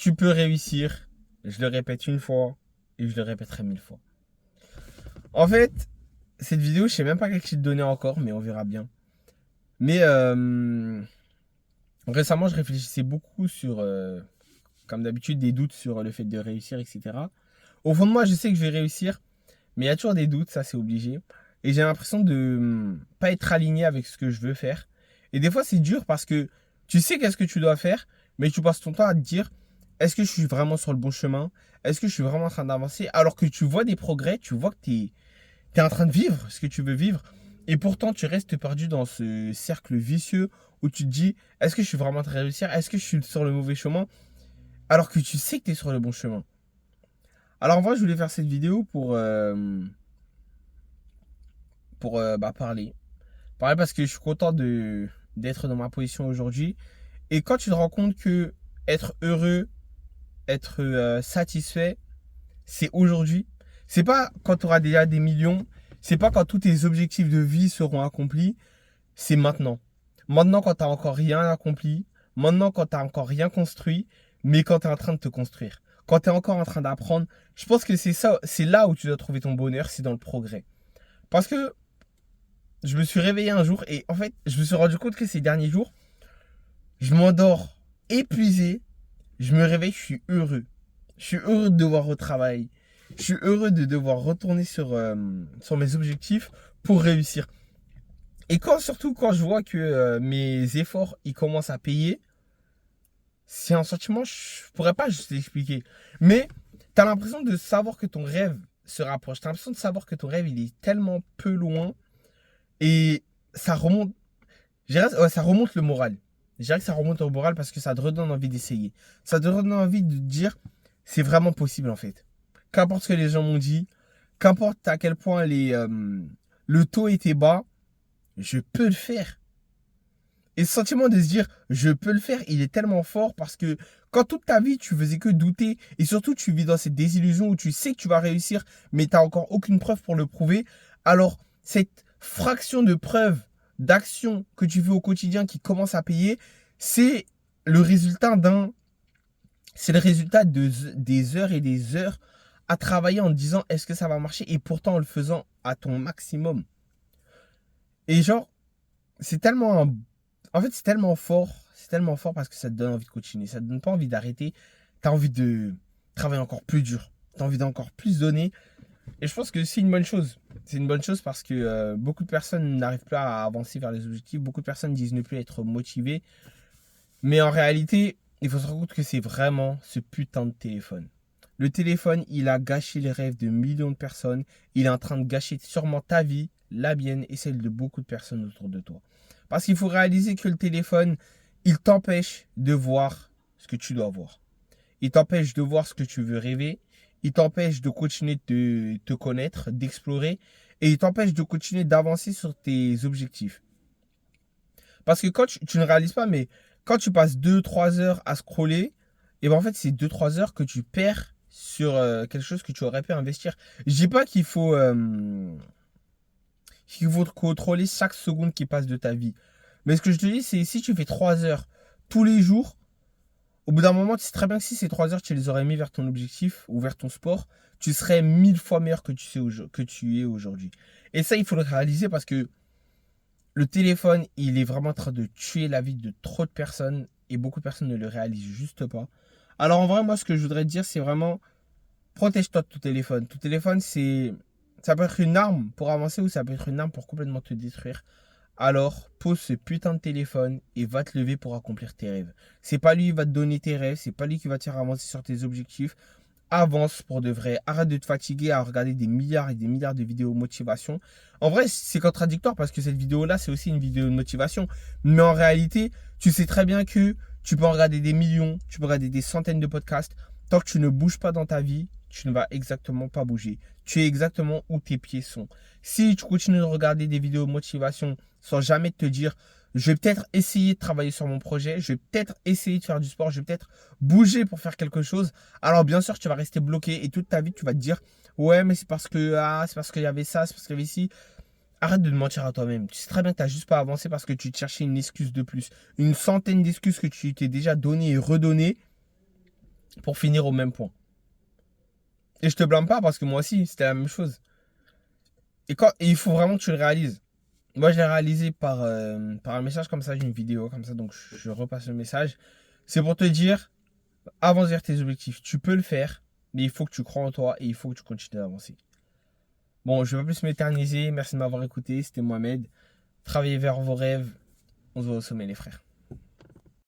tu peux réussir. Je le répète une fois et je le répéterai 1000 fois. En fait, cette vidéo, je sais même pas quel titre donner encore, mais on verra bien. Mais récemment, je réfléchissais beaucoup sur, comme d'habitude, des doutes sur le fait de réussir, etc. Au fond de moi, je sais que je vais réussir, mais il y a toujours des doutes, ça c'est obligé. Et j'ai l'impression de pas être aligné avec ce que je veux faire. Et des fois, c'est dur parce que tu sais qu'est-ce que tu dois faire, mais tu passes ton temps à te dire, est-ce que je suis vraiment sur le bon chemin? Est-ce que je suis vraiment en train d'avancer? Alors que tu vois des progrès, tu vois que tu es en train de vivre ce que tu veux vivre. Et pourtant, tu restes perdu dans ce cercle vicieux où tu te dis, est-ce que je suis vraiment en train de réussir? Est-ce que je suis sur le mauvais chemin? Alors que tu sais que tu es sur le bon chemin. Alors en vrai, je voulais faire cette vidéo pour parler. Parler parce que je suis content d'être dans ma position aujourd'hui. Et quand tu te rends compte que être heureux, être satisfait, c'est aujourd'hui. C'est pas quand tu auras déjà des millions. C'est pas quand tous tes objectifs de vie seront accomplis. C'est maintenant. Maintenant quand tu n'as encore rien accompli. Maintenant quand tu n'as encore rien construit. Mais quand tu es en train de te construire. Quand tu es encore en train d'apprendre. Je pense que c'est ça, c'est là où tu dois trouver ton bonheur, c'est dans le progrès. Parce que je me suis réveillé un jour et en fait, je me suis rendu compte que ces derniers jours, je m'endors épuisé, je me réveille, je suis heureux. Je suis heureux de devoir retravailler. Je suis heureux de devoir retourner sur mes objectifs pour réussir. Et surtout quand je vois que mes efforts, ils commencent à payer, c'est un sentiment, je pourrais pas juste l'expliquer. Mais tu as l'impression de savoir que ton rêve se rapproche. Tu as l'impression de savoir que ton rêve, il est tellement peu loin. Et ça remonte, ouais, ça remonte le moral. Je dirais que ça remonte le moral parce que ça te redonne envie d'essayer. Ça te redonne envie de te dire, c'est vraiment possible en fait. Qu'importe ce que les gens m'ont dit, qu'importe à quel point le taux était bas, je peux le faire. Et ce sentiment de se dire, je peux le faire, il est tellement fort parce que quand toute ta vie, tu faisais que douter et surtout tu vis dans cette désillusion où tu sais que tu vas réussir, mais tu n'as encore aucune preuve pour le prouver, alors cette fraction de preuve, d'action que tu fais au quotidien qui commence à payer, c'est le résultat des heures et des heures à travailler en te disant est-ce que ça va marcher et pourtant en le faisant à ton maximum. Et genre, c'est tellement en fait, c'est tellement fort parce que ça te donne envie de continuer, ça te donne pas envie d'arrêter, tu as envie de travailler encore plus dur, tu as envie d'encore plus donner. Et je pense que c'est une bonne chose. C'est une bonne chose parce que beaucoup de personnes n'arrivent pas à avancer vers les objectifs, beaucoup de personnes disent ne plus être motivées, mais en réalité, il faut se rendre compte que c'est vraiment ce putain de téléphone. Le téléphone, il a gâché les rêves de millions de personnes. Il est en train de gâcher sûrement ta vie, la mienne et celle de beaucoup de personnes autour de toi. Parce qu'il faut réaliser que le téléphone, il t'empêche de voir ce que tu dois voir. Il t'empêche de voir ce que tu veux rêver. Il t'empêche de continuer de te connaître, d'explorer. Et il t'empêche de continuer d'avancer sur tes objectifs. Parce que quand tu ne réalises pas, mais quand tu passes 2-3 heures à scroller, et ben en fait, c'est 2-3 heures que tu perds sur quelque chose que tu aurais pu investir. Je dis pas qu'il faut contrôler chaque seconde qui passe de ta vie. Mais ce que je te dis, c'est si tu fais 3 heures tous les jours, au bout d'un moment, tu sais très bien que si ces 3 heures, tu les aurais mis vers ton objectif ou vers ton sport, tu serais 1000 fois meilleur que tu es aujourd'hui. Et ça, il faut le réaliser parce que le téléphone, il est vraiment en train de tuer la vie de trop de personnes et beaucoup de personnes ne le réalisent juste pas. Alors en vrai, moi, ce que je voudrais te dire, c'est vraiment protège-toi de ton téléphone. Ton téléphone, ça peut être une arme pour avancer ou ça peut être une arme pour complètement te détruire. Alors, pose ce putain de téléphone et va te lever pour accomplir tes rêves. C'est pas lui qui va te donner tes rêves, c'est pas lui qui va te faire avancer sur tes objectifs. Avance pour de vrai. Arrête de te fatiguer à regarder des milliards et des milliards de vidéos motivation. En vrai, c'est contradictoire parce que cette vidéo-là, c'est aussi une vidéo de motivation. Mais en réalité, tu sais très bien que tu peux en regarder des millions, tu peux regarder des centaines de podcasts. Tant que tu ne bouges pas dans ta vie, tu ne vas exactement pas bouger. Tu es exactement où tes pieds sont. Si tu continues de regarder des vidéos de motivation sans jamais te dire je vais peut-être essayer de travailler sur mon projet, je vais peut-être essayer de faire du sport, je vais peut-être bouger pour faire quelque chose. Alors bien sûr, tu vas rester bloqué et toute ta vie, tu vas te dire ouais, mais c'est parce que c'est parce qu'il y avait ça, c'est parce qu'il y avait ci. Arrête de te mentir à toi-même. Tu sais très bien que tu n'as juste pas avancé parce que tu te cherchais une excuse de plus. Une centaine d'excuses que tu t'es déjà donné et redonné. pour finir au même point. Et je te blâme pas parce que moi aussi, c'était la même chose. Et il faut vraiment que tu le réalises. Moi, je l'ai réalisé par un message comme ça, une vidéo comme ça, donc je repasse le message. C'est pour te dire, avance vers tes objectifs. Tu peux le faire, mais il faut que tu crois en toi et il faut que tu continues d'avancer. Bon, je ne vais pas plus m'éterniser. Merci de m'avoir écouté. C'était Mohamed. Travaillez vers vos rêves. On se voit au sommet, les frères.